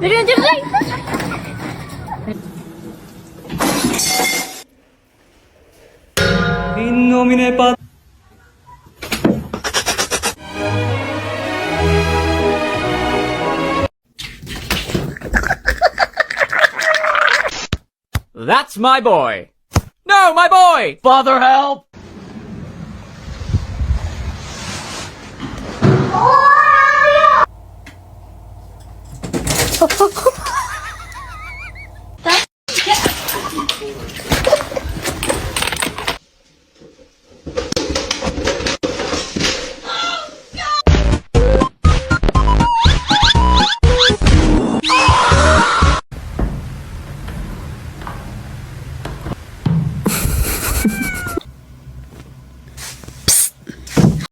Dali na, dali! In nomine Pat... That's my boy! No, my boy! Father, help!